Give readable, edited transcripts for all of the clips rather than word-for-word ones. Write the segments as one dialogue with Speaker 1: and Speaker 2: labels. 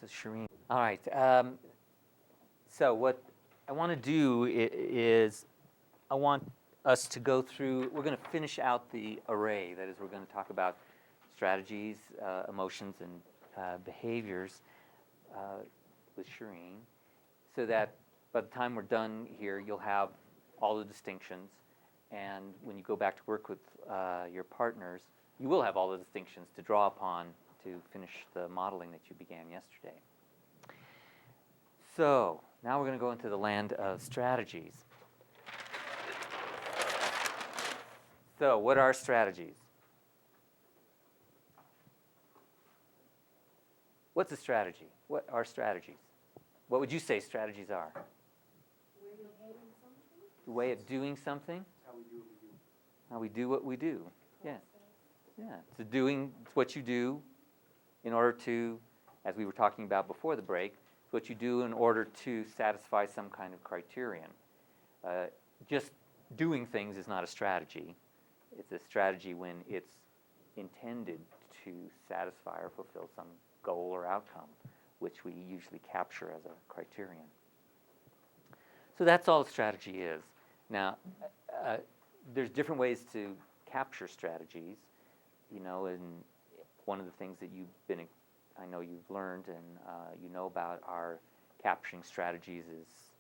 Speaker 1: So Shireen. All right. So what I want to do is I want us to go through, we're going to finish out the array. That is, we're going to talk about strategies, emotions, and behaviors with Shireen, so that by the time we're done here, you'll have all the distinctions. And when you go back to work with your partners, you will have all the distinctions to draw upon to finish the modeling that you began yesterday. So now we're going to go into the land of strategies. So what are strategies? What's a strategy? What are strategies? What would you say strategies are? The way of doing something? How we do what we do. Yeah. Yeah. It's it's what you do in order to, as we were talking about before the break, it's what you do in order to satisfy some kind of criterion. Just doing things is not a strategy. It's a strategy when it's intended to satisfy or fulfill some goal or outcome, which we usually capture as a criterion. So that's all a strategy is. Now, there's different ways to capture strategies, and one of the things that I know you've learned and about are capturing strategies is,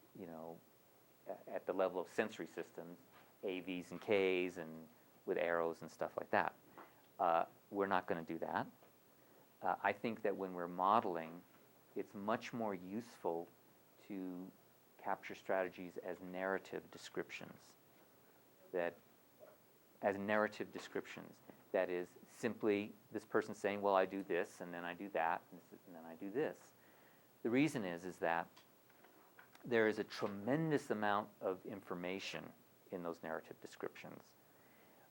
Speaker 1: at the level of sensory systems, A, V's, and K's, and with arrows and stuff like that. We're not going to do that. I think that when we're modeling, it's much more useful to capture strategies as narrative descriptions. That is simply this person saying, well, I do this, and then I do that, and then I do this. The reason is that there is a tremendous amount of information in those narrative descriptions.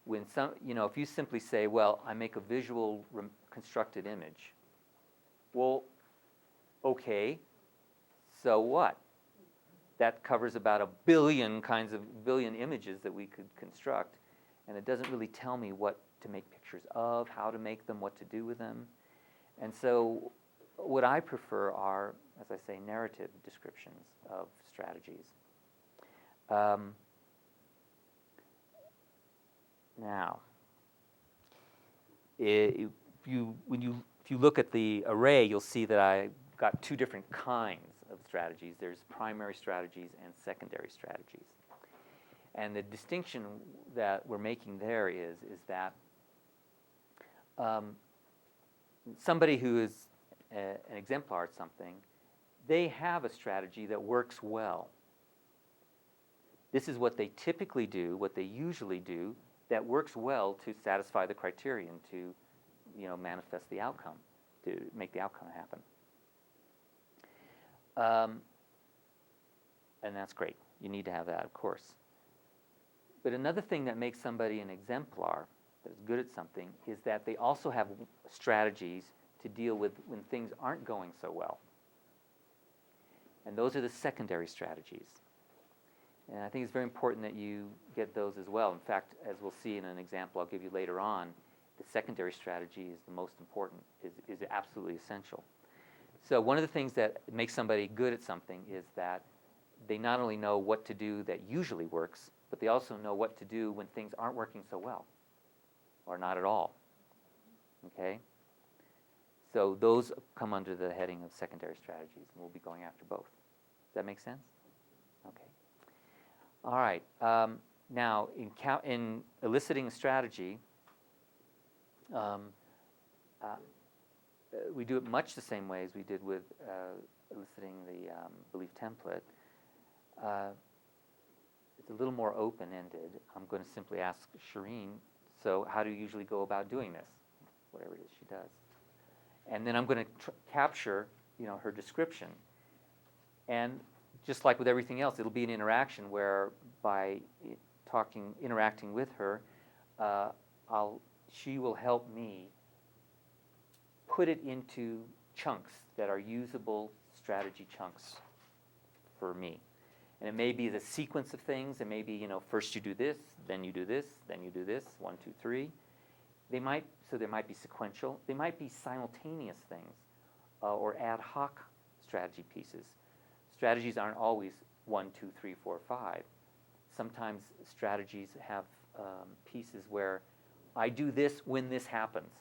Speaker 1: When if you simply say, well, I make a visual constructed image, well, okay, so what? That covers about a billion images that we could construct, and it doesn't really tell me what to make pictures of, how to make them, what to do with them. And so what I prefer are, as I say, narrative descriptions of strategies. Now, if you look at the array, you'll see that I got two different kinds of strategies. There's primary strategies and secondary strategies. And the distinction that we're making there is that somebody who is an exemplar at something, they have a strategy that works well. This is what they typically do, what they usually do, that works well to satisfy the criterion, to manifest the outcome, to make the outcome happen. And that's great. You need to have that, of course. But another thing that makes somebody an exemplar, that's good at something, is that they also have strategies to deal with when things aren't going so well. And those are the secondary strategies. And I think it's very important that you get those as well. In fact, as we'll see in an example I'll give you later on, the secondary strategy is the most important, is absolutely essential. So one of the things that makes somebody good at something is that they not only know what to do that usually works, but they also know what to do when things aren't working so well, or not at all. Okay? So those come under the heading of secondary strategies, and we'll be going after both. Does that make sense? Okay. All right. Now, in eliciting a strategy, we do it much the same way as we did with eliciting the belief template. It's a little more open-ended. I'm going to simply ask Shireen, so how do you usually go about doing this? Whatever it is she does. And then I'm going to capture, her description. And just like with everything else, it'll be an interaction where by interacting with her, she will help me put it into chunks that are usable strategy chunks for me. And it may be the sequence of things. It may be, first you do this, then you do this, then you do this, 1, 2, 3. There might be sequential. They might be simultaneous things. or ad hoc strategy pieces. Strategies aren't always 1, 2, 3, 4, 5. Sometimes strategies have pieces where I do this when this happens,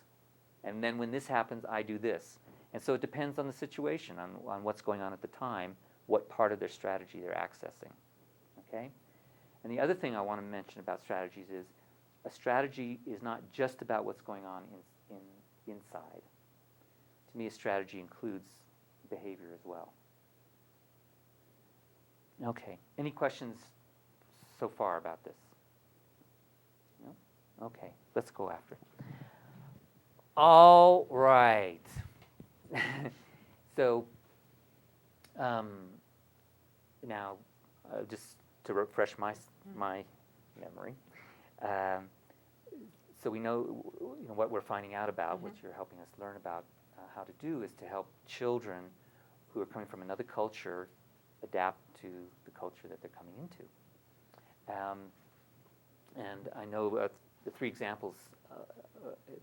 Speaker 1: and then when this happens, I do this. And so it depends on the situation, on what's going on at the time, what part of their strategy they're accessing. Okay? And the other thing I want to mention about strategies is a strategy is not just about what's going on inside. To me, a strategy includes behavior as well. Okay, any questions so far about this? No? Okay, let's go after it. All right. So, now, just to refresh my memory, so we know, what we're finding out about, what you're helping us learn about how to do, is to help children who are coming from another culture adapt to the culture that they're coming into. And I know the 3 examples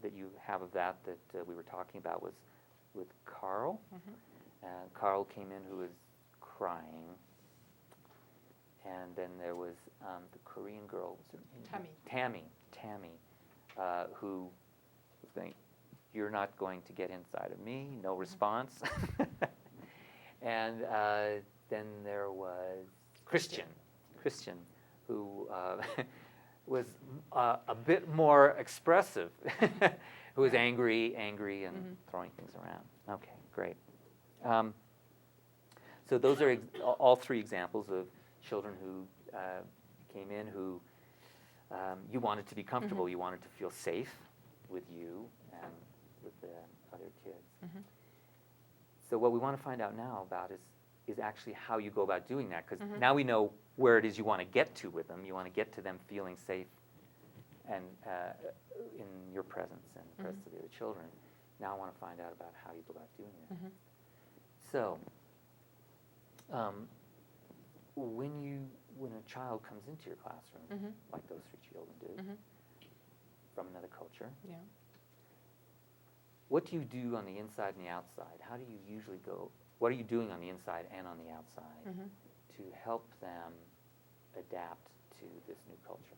Speaker 1: that you have of that we were talking about was with Carl. Carl came in who was crying. And then there was the Korean girl, Tammy, who was going, "You're not going to get inside of me," no response. And then there was Christian, who was a bit more expressive, who was angry and throwing things around. Okay, great. So those are all 3 examples of children who came in who you wanted to be comfortable, you wanted to feel safe with you and with the other kids. So what we want to find out now about is actually how you go about doing that, because now we know where it is you want to get to with them. You want to get to them feeling safe and in your presence and the presence of the other children. Now I want to find out about how you go about doing that. So when a child comes into your classroom, like those 3 children did, from another culture, what do you do on the inside and the outside? How do you usually go? What are you doing on the inside and on the outside to help them adapt to this new culture?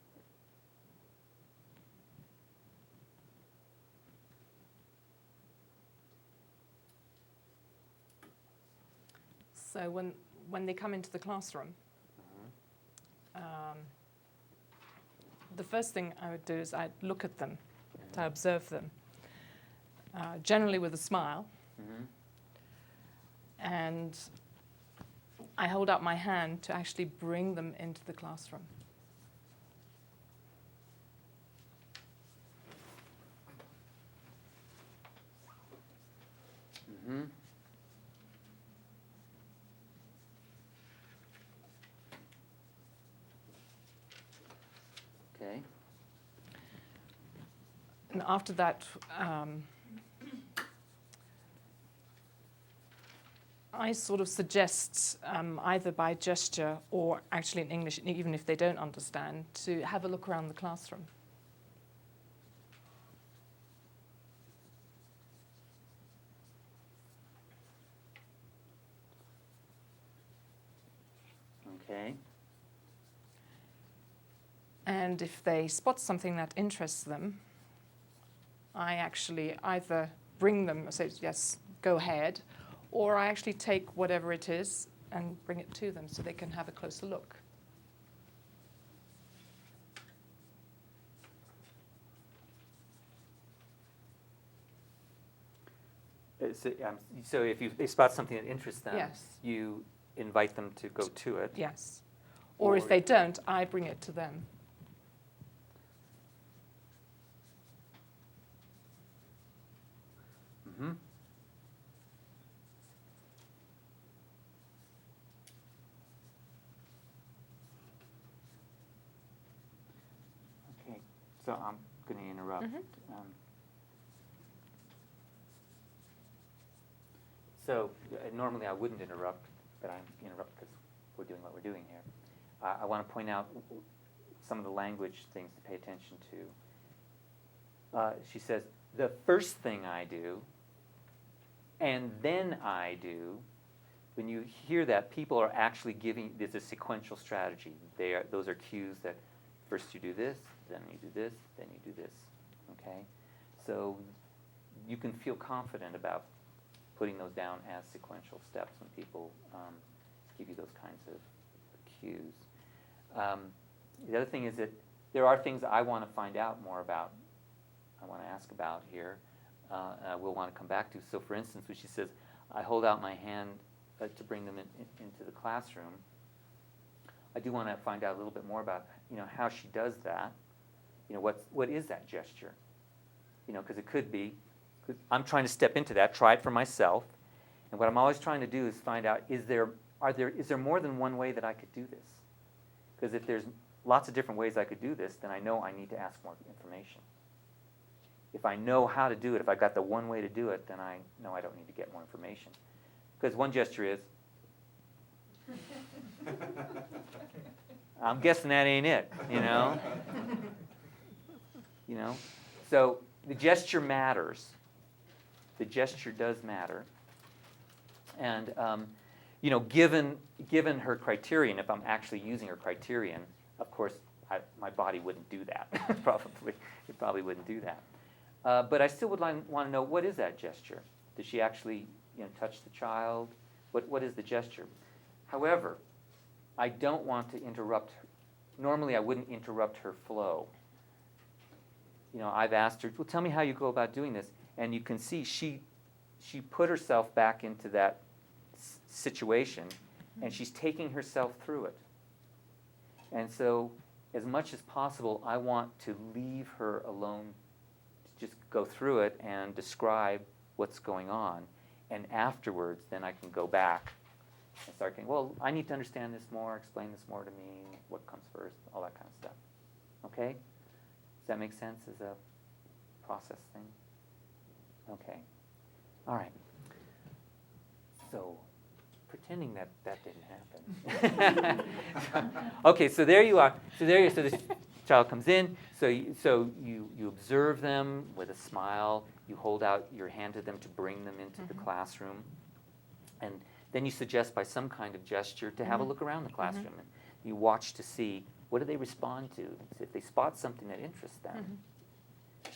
Speaker 2: So when they come into the classroom, the first thing I would do is I'd look at them, to observe them, generally with a smile. And I hold out my hand to actually bring them into the classroom.
Speaker 1: Okay.
Speaker 2: And after that, I sort of suggest, either by gesture or actually in English, even if they don't understand, to have a look around the classroom.
Speaker 1: Okay.
Speaker 2: And if they spot something that interests them, I actually either bring them, say, yes, go ahead, or I actually take whatever it is and bring it to them so they can have a closer look.
Speaker 1: So if they spot something that interests them,
Speaker 2: Yes.
Speaker 1: you invite them to go to it.
Speaker 2: Yes. Or if they don't, I bring it to them.
Speaker 1: Okay, so I'm going to interrupt. So normally I wouldn't interrupt, but I'm interrupt because we're doing what we're doing here. I want to point out some of the language things to pay attention to. She says, the first thing I do and then I do, when you hear that, people are actually giving, there's a sequential strategy. Those are cues that first you do this, then you do this, then you do this, okay? So you can feel confident about putting those down as sequential steps when people give you those kinds of cues. The other thing is that there are things I want to find out more about, I want to ask about here, and I will want to come back to. So for instance, when she says, I hold out my hand to bring them into the classroom, I do want to find out a little bit more about, how she does that. What is that gesture? Because it could be, I'm trying to step into that, try it for myself, and what I'm always trying to do is find out, is there more than one way that I could do this? Because if there's lots of different ways I could do this, then I know I need to ask more information. If I know how to do it, if I got the one way to do it, then I know I don't need to get more information. Because one gesture is, I'm guessing that ain't it, So the gesture matters. The gesture does matter. And, given her criterion, if I'm actually using her criterion, of course, my body wouldn't do that. It probably wouldn't do that. But I still would want to know, what is that gesture? Does she actually touch the child? What is the gesture? However, I don't want to interrupt her. Normally, I wouldn't interrupt her flow. I've asked her, well, tell me how you go about doing this. And you can see she put herself back into that situation, and she's taking herself through it. And so, as much as possible, I want to leave her alone to just go through it and describe what's going on. And afterwards, then I can go back and start thinking, well, I need to understand this more, explain this more to me, what comes first, all that kind of stuff. Okay? Does that make sense as a process thing? Okay. All right. So, pretending that didn't happen. Okay, so there you are. So this child comes in. So you observe them with a smile. You hold out your hand to them to bring them into the classroom. And then you suggest by some kind of gesture to have a look around the classroom. And you watch to see, what do they respond to? So if they spot something that interests them,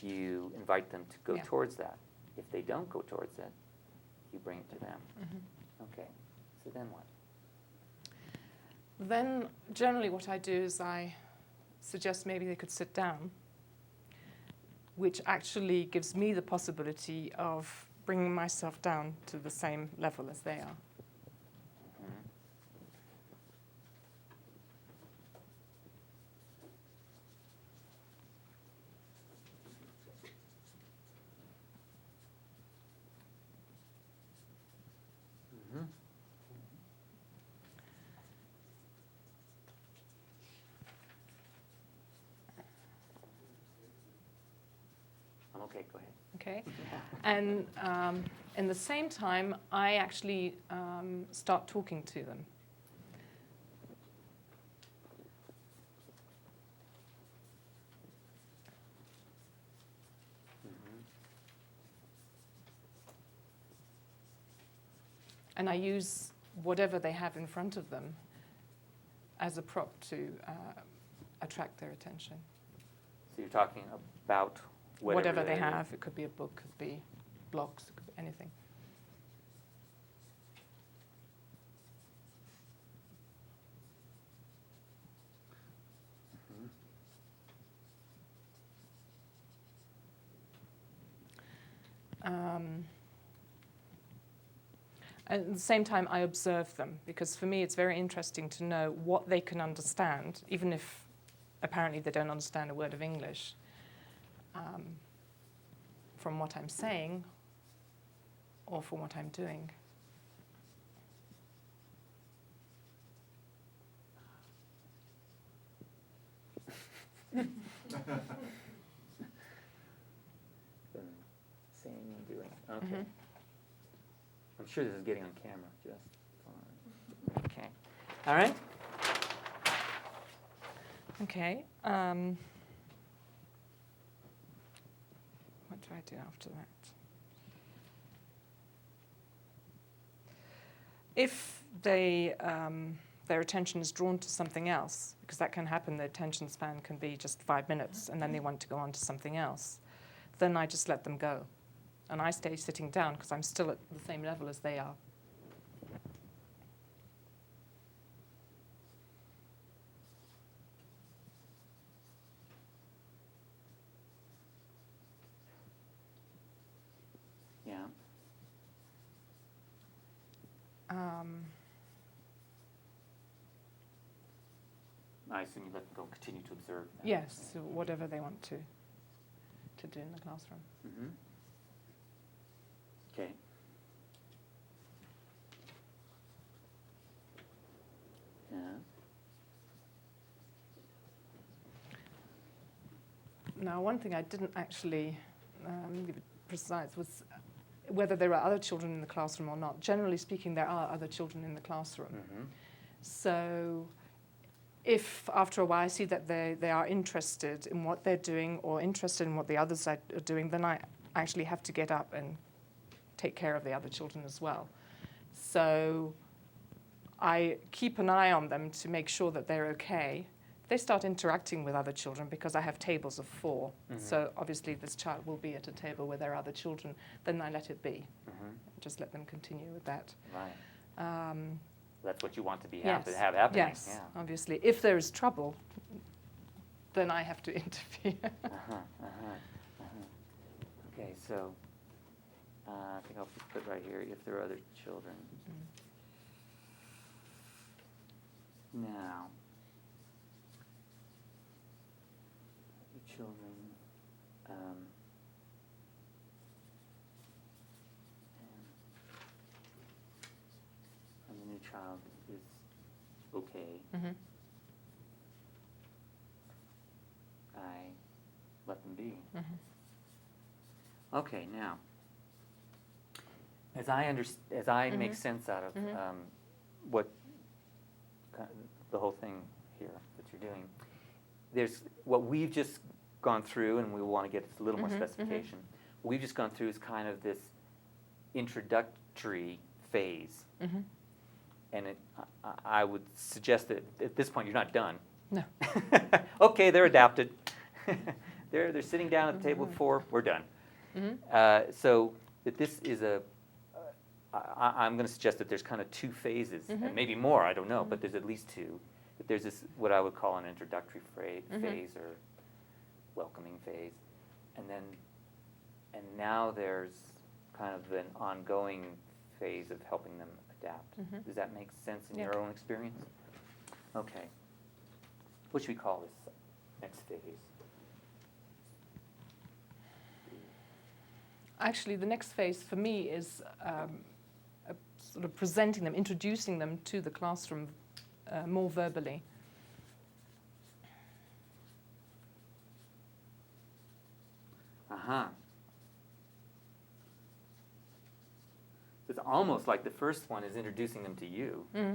Speaker 1: you invite them to go towards that. If they don't go towards it, you bring it to them. Okay, so then what?
Speaker 2: Then generally what I do is I suggest maybe they could sit down, which actually gives me the possibility of bringing myself down to the same level as they are.
Speaker 1: Okay, go ahead.
Speaker 2: Okay, and in the same time, I actually start talking to them. And I use whatever they have in front of them as a prop to attract their attention.
Speaker 1: So you're talking about
Speaker 2: whatever they have. It could be a book, could be blocks, it could be anything. At the same time, I observe them, because for me it's very interesting to know what they can understand, even if apparently they don't understand a word of English, from what I'm saying or from what I'm doing.
Speaker 1: Saying and doing. Okay. I'm sure this is getting on camera, just fine. Okay. All right.
Speaker 2: Okay. What do I do after that? If they, their attention is drawn to something else, because that can happen, their attention span can be just 5 minutes and then they want to go on to something else, then I just let them go. And I stay sitting down because I'm still at the same level as they are.
Speaker 1: Yeah. I assume you let them go continue to observe. That.
Speaker 2: Yes, so whatever they want to do in the classroom.
Speaker 1: Mm-hmm. Okay. Yeah.
Speaker 2: Now, one thing I didn't actually give it precise was whether there are other children in the classroom or not. Generally speaking, there are other children in the classroom.
Speaker 1: Mm-hmm.
Speaker 2: So if after a while I see that they are interested in what they're doing or interested in what the others are doing, then I actually have to get up and take care of the other children as well. So I keep an eye on them to make sure that they're okay. They start interacting with other children because I have tables of 4.
Speaker 1: Mm-hmm.
Speaker 2: So obviously this child will be at a table where there are other children. Then I let it be.
Speaker 1: Mm-hmm.
Speaker 2: Just let them continue with that.
Speaker 1: Right. That's what you want to be
Speaker 2: Yes.
Speaker 1: have happening.
Speaker 2: Yes,
Speaker 1: Yeah.
Speaker 2: obviously. If there is trouble, then I have to interfere.
Speaker 1: Uh-huh, uh-huh, uh-huh. Okay, so I think I'll just put right here if there are other children. Now, other children. And the new child is okay.
Speaker 2: Mm-hmm.
Speaker 1: I let them be.
Speaker 2: Mm-hmm.
Speaker 1: Okay, now, as I
Speaker 2: Mm-hmm.
Speaker 1: make sense out of
Speaker 2: Mm-hmm.
Speaker 1: what the whole thing here that you're doing, there's what we've just gone through, and we want to get a little more
Speaker 2: Mm-hmm.
Speaker 1: specification. What we've just gone through is kind of this introductory phase,
Speaker 2: Mm-hmm.
Speaker 1: and I would suggest that at this point you're not done.
Speaker 2: No.
Speaker 1: Okay, they're adapted. They're sitting down at the table of 4. We're done.
Speaker 2: Mm-hmm.
Speaker 1: So that this is I'm going to suggest that there's kind of 2 phases,
Speaker 2: Mm-hmm.
Speaker 1: and maybe more, I don't know, but there's at least 2. That there's this, what I would call an introductory phase or welcoming phase, and now there's kind of an ongoing phase of helping them adapt.
Speaker 2: Mm-hmm.
Speaker 1: Does that make sense in
Speaker 2: Yeah.
Speaker 1: your own experience? Okay. What should we call this next phase?
Speaker 2: Actually, the next phase for me is sort of presenting them, introducing them to the classroom more verbally.
Speaker 1: Uh-huh. It's almost like the first one is introducing them to you,
Speaker 2: Mm-hmm.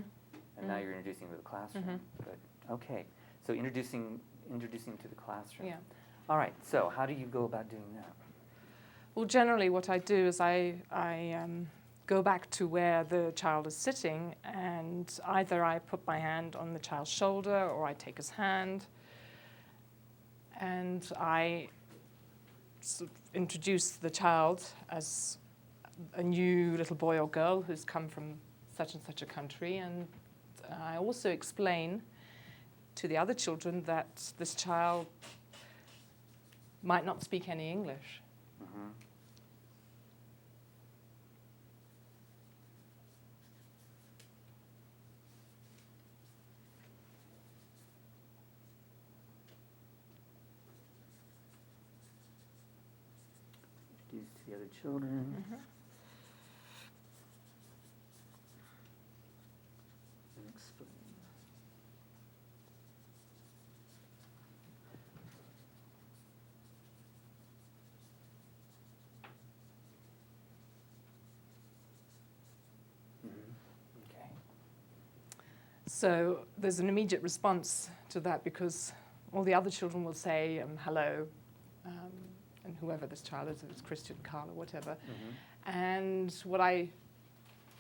Speaker 1: and now you're introducing them to the classroom.
Speaker 2: Mhm.
Speaker 1: Good. Okay. So introducing to the classroom.
Speaker 2: Yeah.
Speaker 1: All right. So how do you go about doing that?
Speaker 2: Well, generally what I do is I go back to where the child is sitting, and either I put my hand on the child's shoulder or I take his hand, and I sort of introduce the child as a new little boy or girl who's come from such and such a country, and I also explain to the other children that this child might not speak any English.
Speaker 1: Mm-hmm. Introduce to the other children.
Speaker 2: Mm-hmm.
Speaker 1: And explain. Okay.
Speaker 2: So there's an immediate response to that because all the other children will say hello, and whoever this child is, if it's Christian, Carl, or whatever.
Speaker 1: Mm-hmm.
Speaker 2: And what I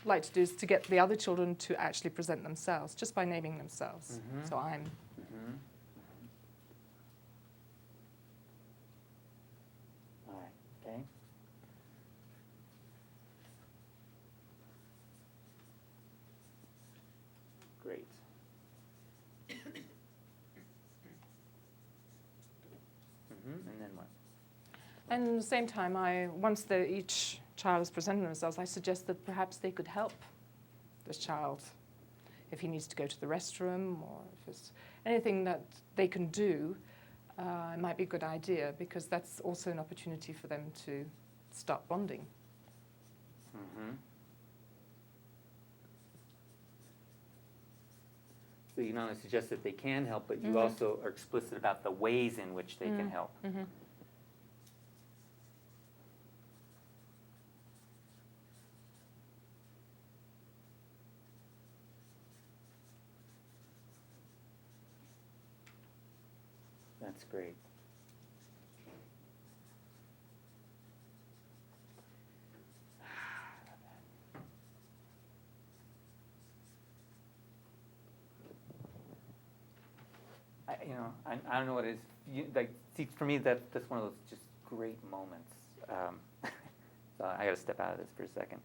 Speaker 2: like to do is to get the other children to actually present themselves, just by naming themselves. So I'm.
Speaker 1: All right, okay. Great. And then what?
Speaker 2: And at the same time, once each child has presented themselves, I suggest that perhaps they could help this child if he needs to go to the restroom, or if there's anything that they can do. It might be a good idea, because that's also an opportunity for them to start bonding.
Speaker 1: So you not only suggest that they can help, but you also are explicit about the ways in which they can help. That's great. I don't know what it is. See, for me, that's one of those just great moments. So I got to step out of this for a second.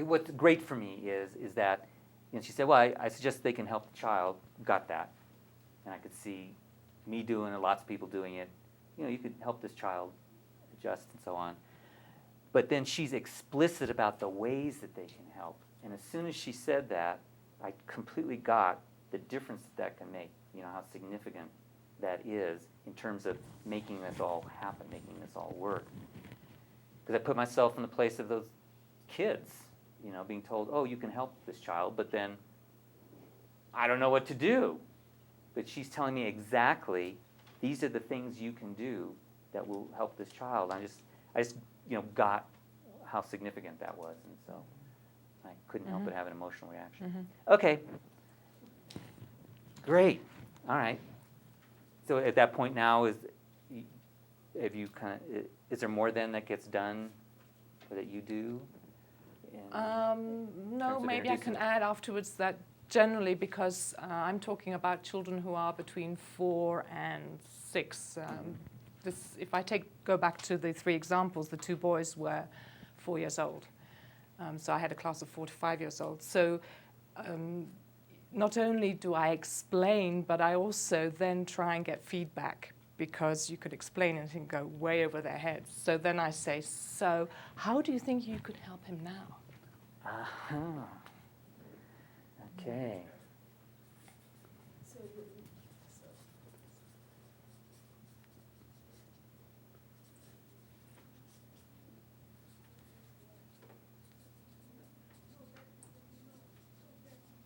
Speaker 1: What's great for me is that, she said, well, I suggest they can help the child. Got that. And I could see me doing it, lots of people doing it. You could help this child adjust and so on. But then she's explicit about the ways that they can help. And as soon as she said that, I completely got the difference that can make, how significant that is in terms of making this all happen, making this all work. Because I put myself in the place of those kids, being told, oh, you can help this child, but then I don't know what to do. But she's telling me exactly, these are the things you can do that will help this child. I just got how significant that was, and so I couldn't help but have an emotional reaction. Okay, great. All right. So at that point now, is there more then that gets done, or that you do?
Speaker 2: No, maybe I can add afterwards that generally, because I'm talking about children who are between 4 and 6. If I go back to the 3 examples, the 2 boys were 4 years old. So I had a class of 4 to 5 years old. So not only do I explain, but I also then try and get feedback, because you could explain it and go way over their heads. So then I say, so how do you think you could help him now?
Speaker 1: Okay.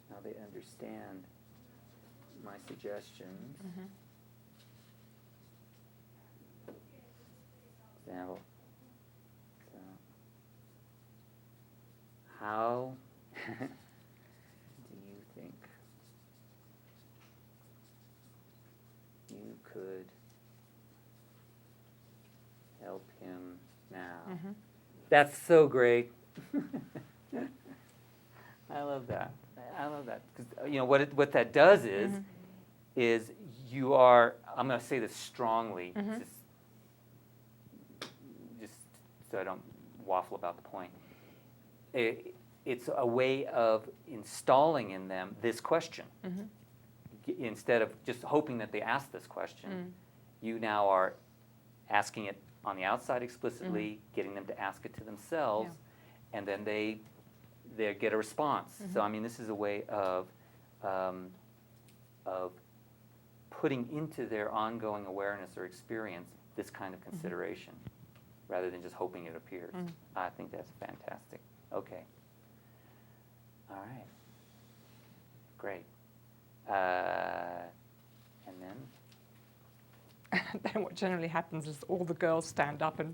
Speaker 1: Now they understand my suggestions. Example. So, how do you think you could help him now? That's so great. I love that. I love that. Because what that does is you are, I'm going to say this strongly, just so I don't waffle about the point. It's a way of installing in them this question. Instead of just hoping that they ask this question, you now are asking it on the outside explicitly, getting them to ask it to themselves, and then they get a response. So this is a way of putting into their ongoing awareness or experience this kind of consideration, rather than just hoping it appears. I think that's fantastic. Okay. All right. Great. And then?
Speaker 2: Then what generally happens is all the girls stand up and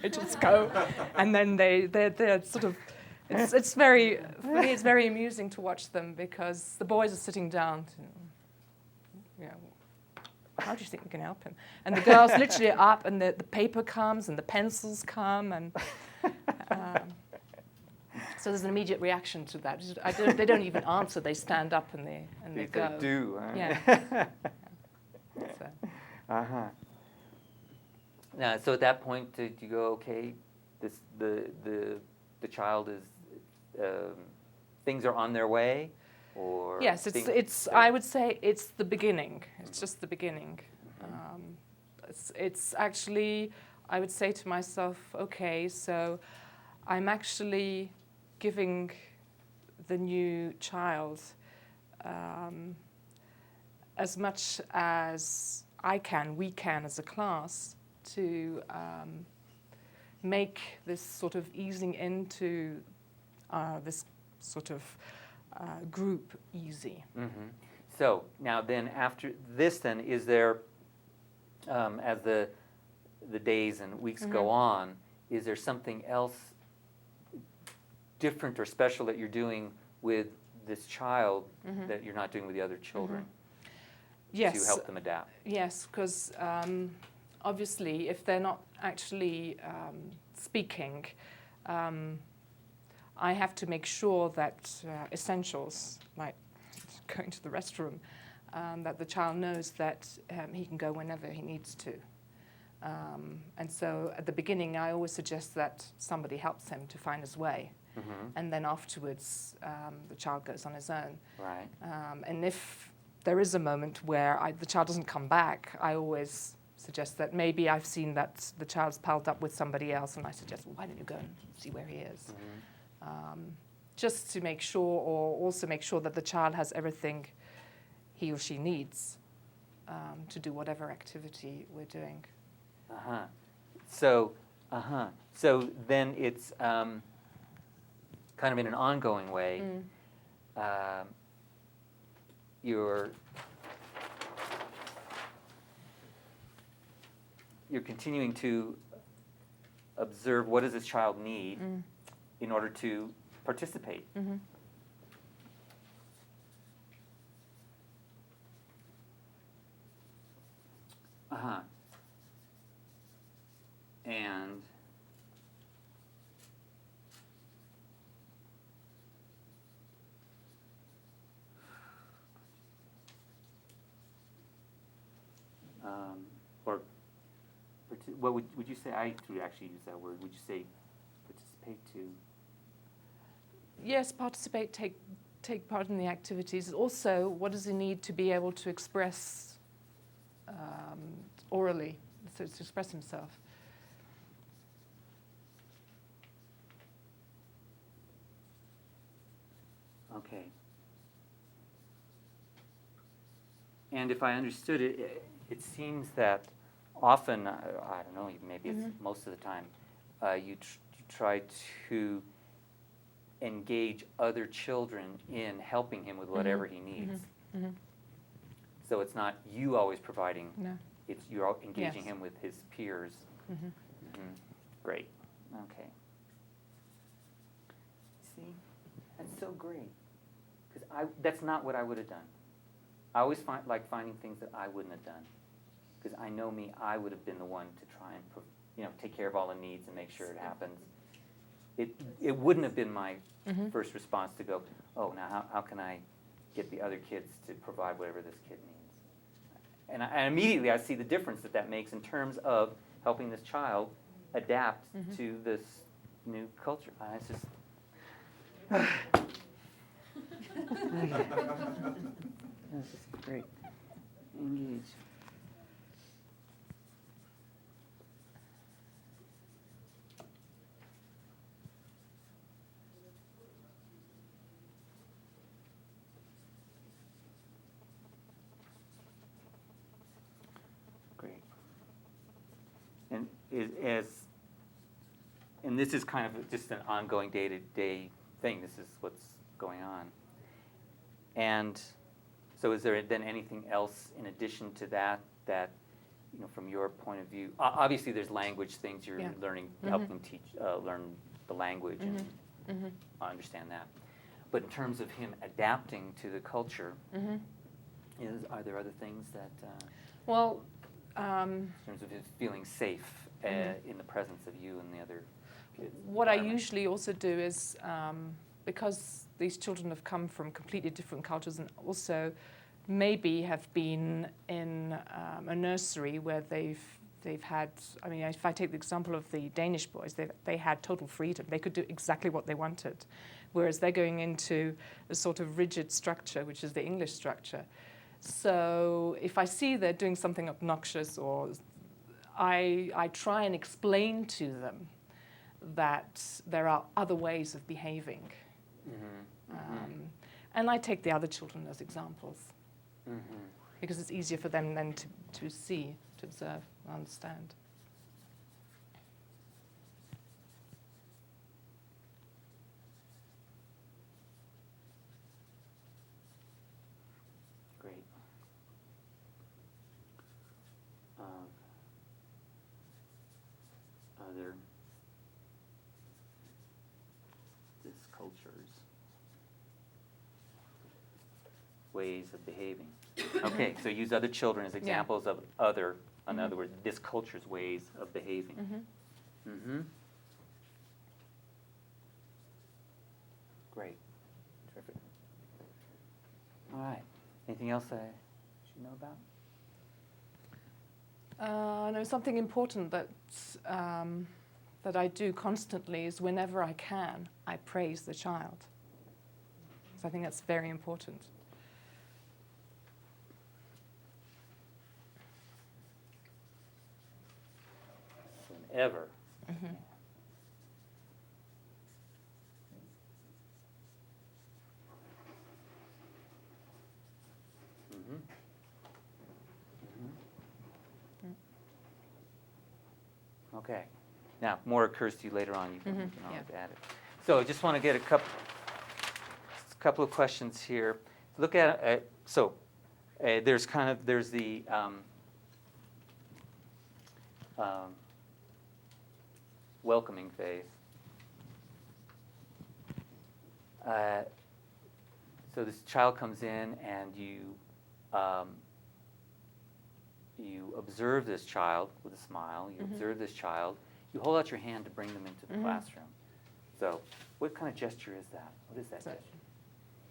Speaker 2: they just go, and then they're sort of. It's very, for me, it's very amusing to watch them, because the boys are sitting down, how do you think we can help him? And the girl's literally up, and the paper comes, and the pencils come, and so there's an immediate reaction to that. They don't even answer. They stand up and they go.
Speaker 1: They do. Huh?
Speaker 2: Yeah. So.
Speaker 1: Uh-huh. Now, so at that point, do you go, okay, the child is, things are on their way, or
Speaker 2: yes, it's I would say it's the beginning. It's just the beginning. It's actually, I would say to myself, okay, so I'm actually giving the new child as much as we can as a class, to make this sort of easing into this sort of group easy.
Speaker 1: Mm-hmm. So now then, after this, then is there, as the days and weeks go on, is there something else different or special that you're doing with this child that you're not doing with the other children?
Speaker 2: Yes.
Speaker 1: To help them adapt.
Speaker 2: Yes, because obviously, if they're not actually speaking, I have to make sure that essentials, like going to the restroom, that the child knows that he can go whenever he needs to. And so at the beginning, I always suggest that somebody helps him to find his way. And then afterwards, the child goes on his own.
Speaker 1: Right.
Speaker 2: And if there is a moment where the child doesn't come back, I always suggest that maybe I've seen that the child's piled up with somebody else, and I suggest, well, why don't you go and see where he is? Just to make sure, or also make sure that the child has everything he or she needs to do whatever activity we're doing.
Speaker 1: So then it's kind of in an ongoing way. You're continuing to observe what does this child need in order to participate. And or what would you say? I would actually use that word. Would you say participate to?
Speaker 2: Yes, participate, take part in the activities. Also, what does he need to be able to express orally, so to express himself?
Speaker 1: Okay. And if I understood it, it seems that often, I don't know, maybe it's most of the time, you try to engage other children in helping him with whatever he needs. So it's not you always providing, it's you're engaging him with his peers. Great. Okay. See, that's so great. Because that's not what I would have done. I always like finding things that I wouldn't have done. Because I know me, I would have been the one to try and take care of all the needs and make sure it happens. It wouldn't have been my first response to go, oh, now how can I get the other kids to provide whatever this kid needs? And immediately I see the difference that makes in terms of helping this child adapt to this new culture. It's just... This is great. Engage. Great. And this is kind of just an ongoing day-to-day thing. This is what's going on. And so is there then anything else in addition to that, from your point of view, obviously there's language things you're learning, helping teach, learn the language and understand that. But in terms of him adapting to the culture, are there other things that...
Speaker 2: Well,
Speaker 1: in terms of his feeling safe in the presence of you and the other kids?
Speaker 2: what I usually also do is, because these children have come from completely different cultures and also maybe have been in a nursery where they've had, I mean, if I take the example of the Danish boys, they had total freedom. They could do exactly what they wanted, whereas they're going into a sort of rigid structure, which is the English structure. So if I see they're doing something obnoxious, or I try and explain to them that there are other ways of behaving. And I take the other children as examples, because it's easier for them then to see, to observe, understand.
Speaker 1: Great. Other cultures, ways of behaving. Okay, so use other children as examples of other, in other words, this culture's ways of behaving. Great. Terrific. All right. Anything else I should know about?
Speaker 2: No, something important that I do constantly is whenever I can, I praise the child. So I think that's very important.
Speaker 1: Whenever. Okay. Now, more occurs to you later on. You can always add it. So I just want to get a couple of questions here. Look at there's the welcoming phase. So this child comes in, and you observe this child with a smile. You observe this child. You hold out your hand to bring them into the classroom. So what kind of gesture is that? What is that gesture?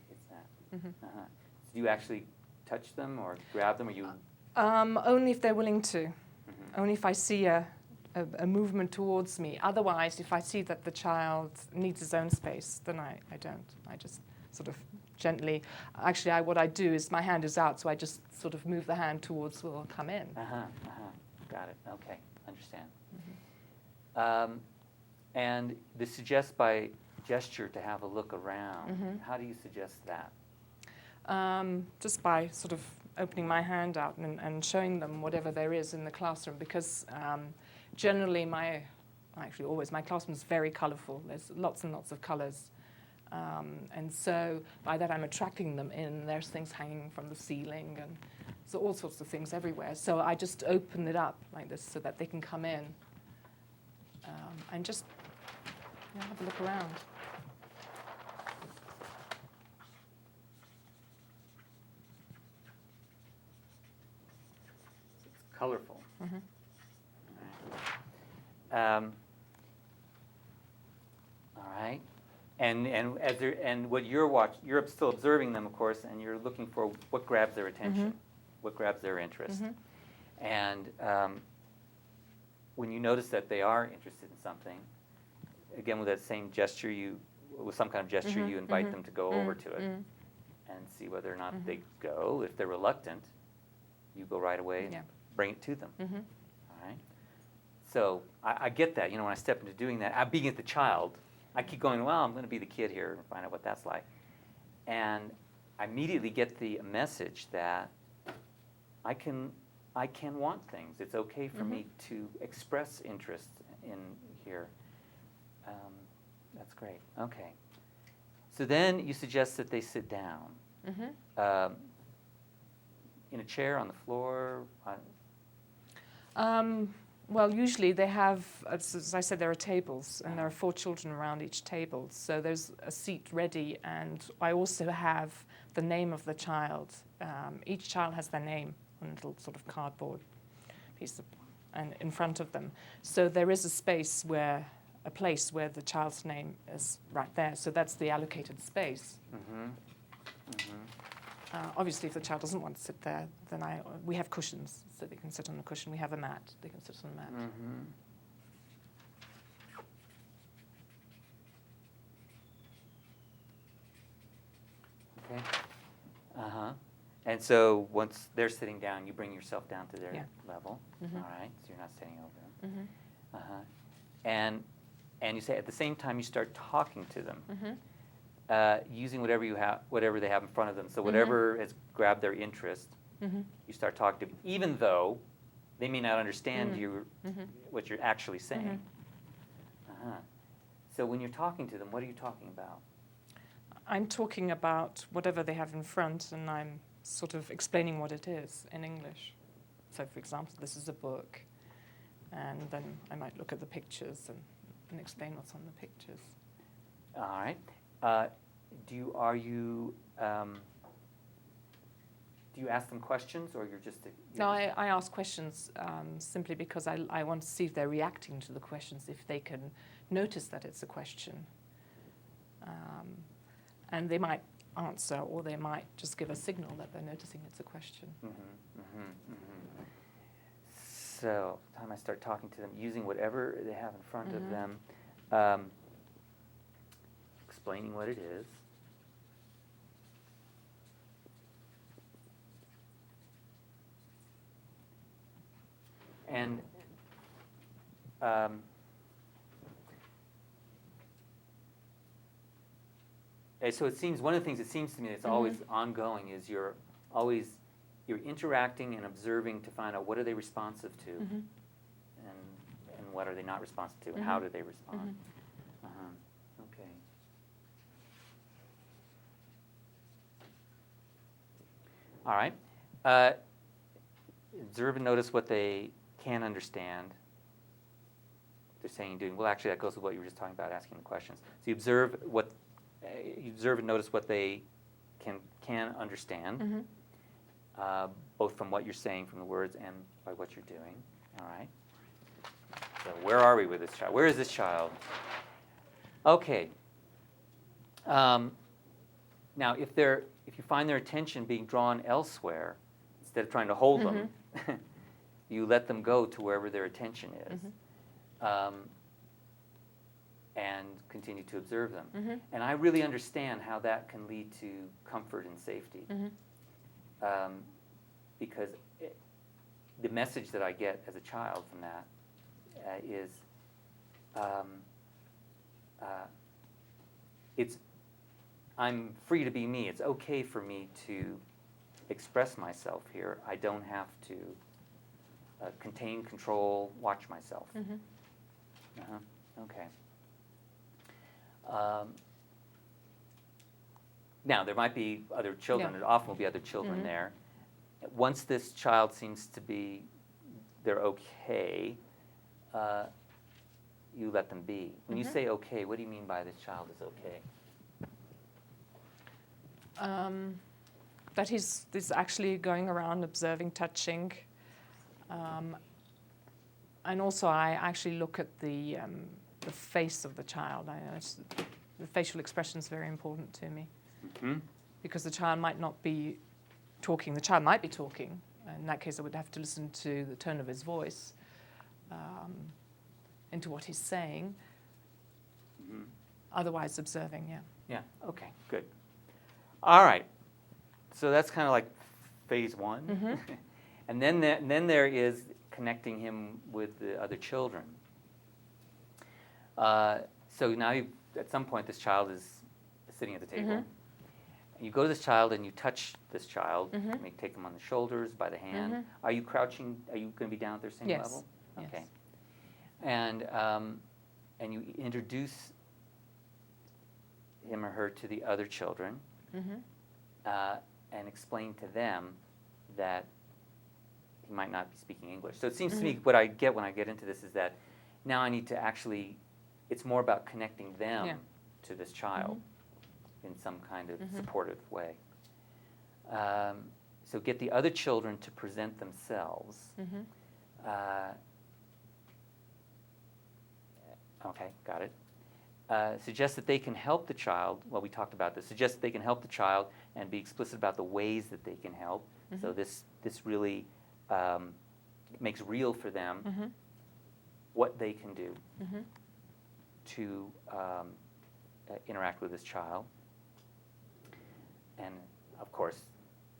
Speaker 1: It's that. Do you actually touch them or grab them, or you?
Speaker 2: Only if they're willing to. Only if I see a movement towards me. Otherwise, if I see that the child needs his own space, then I don't. I just sort of gently. Actually, what I do is my hand is out, so I just sort of move the hand towards who will come in.
Speaker 1: Got it. Okay, understand. And this suggests by gesture to have a look around. How do you suggest that?
Speaker 2: Just by sort of opening my hand out and showing them whatever there is in the classroom, because generally my classroom is very colourful. There's lots and lots of colours. And so by that I'm attracting them in. There's things hanging from the ceiling, and so all sorts of things everywhere. So I just open it up like this so that they can come in and just have a look around.
Speaker 1: It's colorful. All right. And what you're still observing them, of course, and you're looking for what grabs their attention, what grabs their interest. And when you notice that they are interested in something, again with that same gesture, with some kind of gesture, you invite them to go over to it and see whether or not they go. If they're reluctant, you go right away and bring it to them. All right. So I get that. When I step into doing that, being the child, I keep going, well, I'm going to be the kid here and find out what that's like. And I immediately get the message that I can want things. It's okay for me to express interest in here. That's great. Okay. So then you suggest that they sit down. In a chair, on the floor?
Speaker 2: Well, usually they have, as I said, there are tables, and there are 4 children around each table. So there's a seat ready, and I also have the name of the child. Each child has their name on a little sort of cardboard piece and in front of them. So there is a place where the child's name is right there. So that's the allocated space. Obviously, if the child doesn't want to sit there, then we have cushions, so they can sit on a cushion. We have a mat, they can sit on a mat.
Speaker 1: Okay. And so once they're sitting down, you bring yourself down to their level. All right. So you're not standing over them. And you say at the same time you start talking to them, using whatever they have in front of them. So whatever has grabbed their interest, you start talking to them, even though they may not understand what you're actually saying. So when you're talking to them, what are you talking about?
Speaker 2: I'm talking about whatever they have in front, and I'm sort of explaining what it is in English. So, for example, this is a book, and then I might look at the pictures and explain what's on the pictures.
Speaker 1: All right. Do you ask them questions, or you're just?
Speaker 2: No, I ask questions simply because I want to see if they're reacting to the questions, if they can notice that it's a question. And they might answer, or they might just give a signal that they're noticing it's a question.
Speaker 1: So, the time I start talking to them, using whatever they have in front of them, explaining what it is. And so it seems, one of the things it seems to me that's always ongoing is you're interacting and observing to find out what are they responsive to, and what are they not responsive to, and how do they respond. Okay. All right. Observe and notice what they can understand. They're saying and doing. Well, actually, that goes with what you were just talking about, asking the questions. So you observe and notice what they can understand, both from what you're saying, from the words, and by what you're doing. All right. So where are we with this child? Where is this child? Okay. Now, if you find their attention being drawn elsewhere, instead of trying to hold them, you let them go to wherever their attention is. And continue to observe them. And I really understand how that can lead to comfort and safety. Because the message that I get as a child from that is I'm free to be me. It's okay for me to express myself here. I don't have to contain, control, watch myself. Okay. Now, there might be other children. There often will be other children there. Once this child seems to be, they're okay, you let them be. When you say okay, what do you mean by this child is okay?
Speaker 2: That he's actually going around observing, touching. And also, I actually look at the face of the child. The facial expression is very important to me. Because the child might not be talking. The child might be talking. In that case, I would have to listen to the tone of his voice, into what he's saying. Otherwise, observing,
Speaker 1: Yeah, okay, good. All right. So that's kind of like phase one. And then there is connecting him with the other children. So now at some point this child is sitting at the table. And you go to this child and you touch this child. You may take them on the shoulders, by the hand. Are you crouching? Are you going to be down at their same level? Okay. And you introduce him or her to the other children. And explain to them that he might not be speaking English. So it seems to me what I get when I get into this is that now I need to actually, it's more about connecting them to this child in some kind of supportive way. So get the other children to present themselves. Okay, got it. Suggest that they can help the child. Well, we talked about this. Suggest that they can help the child and be explicit about the ways that they can help. So this really makes real for them what they can do to interact with this child. And of course,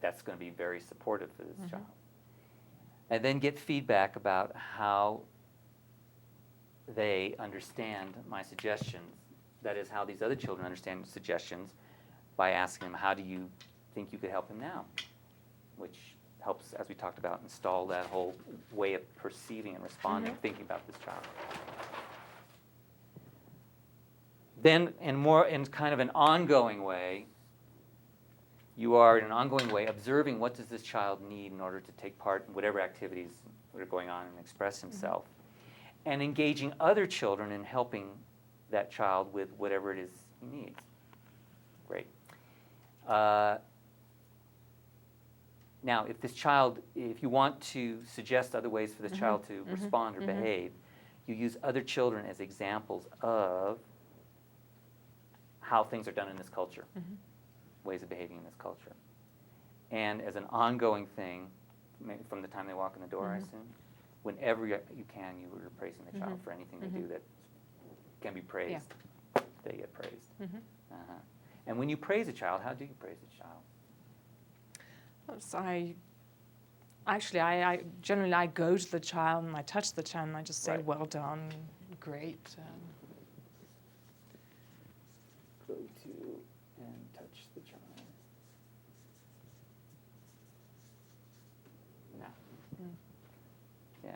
Speaker 1: that's going to be very supportive for this child. And then get feedback about how they understand my suggestions. That is, how these other children understand suggestions, by asking them, how do you think you could help him now? Which helps, as we talked about, install that whole way of perceiving and responding, thinking about this child. Then, in kind of an ongoing way, you are, in an ongoing way, observing what does this child need in order to take part in whatever activities that are going on and express himself. And engaging other children in helping that child with whatever it is he needs. Great. Now, if you want to suggest other ways for this child to respond or behave, you use other children as examples of how things are done in this culture, ways of behaving in this culture. And as an ongoing thing, from the time they walk in the door, I assume, whenever you can, you are praising the child for anything they do that can be praised. They get praised. And when you praise a child, how do you praise a child?
Speaker 2: So I generally go to the child and I touch the child and I just say, well done, great.
Speaker 1: Go to and touch the child. No. Yeah.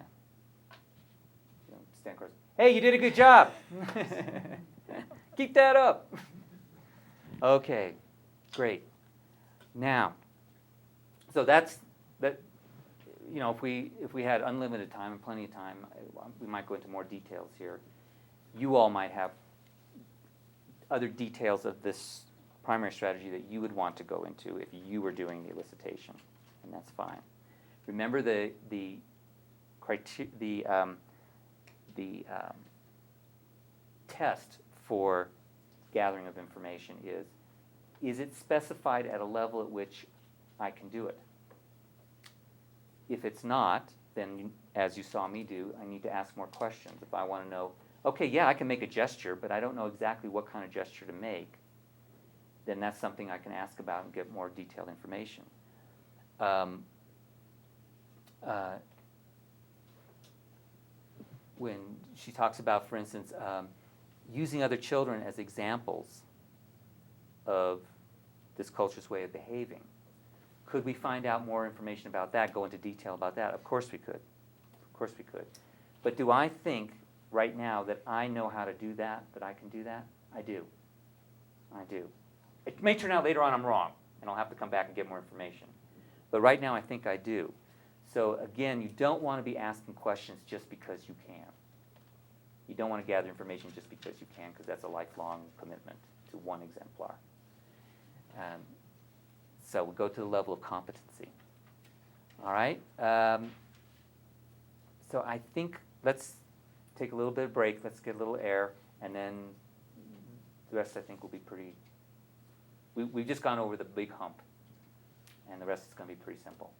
Speaker 1: You don't stand across. Hey, you did a good job. Keep that up. Okay, great. Now, so that's that. You know, if we had unlimited time and plenty of time, we might go into more details here. You all might have other details of this primary strategy that you would want to go into if you were doing the elicitation, and that's fine. Remember the test for gathering of information is it specified at a level at which I can do it? If it's not, then as you saw me do, I need to ask more questions. If I want to know, okay, yeah, I can make a gesture, but I don't know exactly what kind of gesture to make, then that's something I can ask about and get more detailed information. When she talks about, for instance, using other children as examples of this culture's way of behaving, could we find out more information about that, go into detail about that? Of course we could. Of course we could. But do I think right now that I know how to do that I can do that? I do. I do. It may turn out later on I'm wrong, and I'll have to come back and get more information. But right now I think I do. So again, you don't want to be asking questions just because you can. You don't want to gather information just because you can, because that's a lifelong commitment to one exemplar. So we go to the level of competency. All right? So I think let's take a little bit of break. Let's get a little air, and then the rest I think will be pretty... We've just gone over the big hump, and the rest is going to be pretty simple.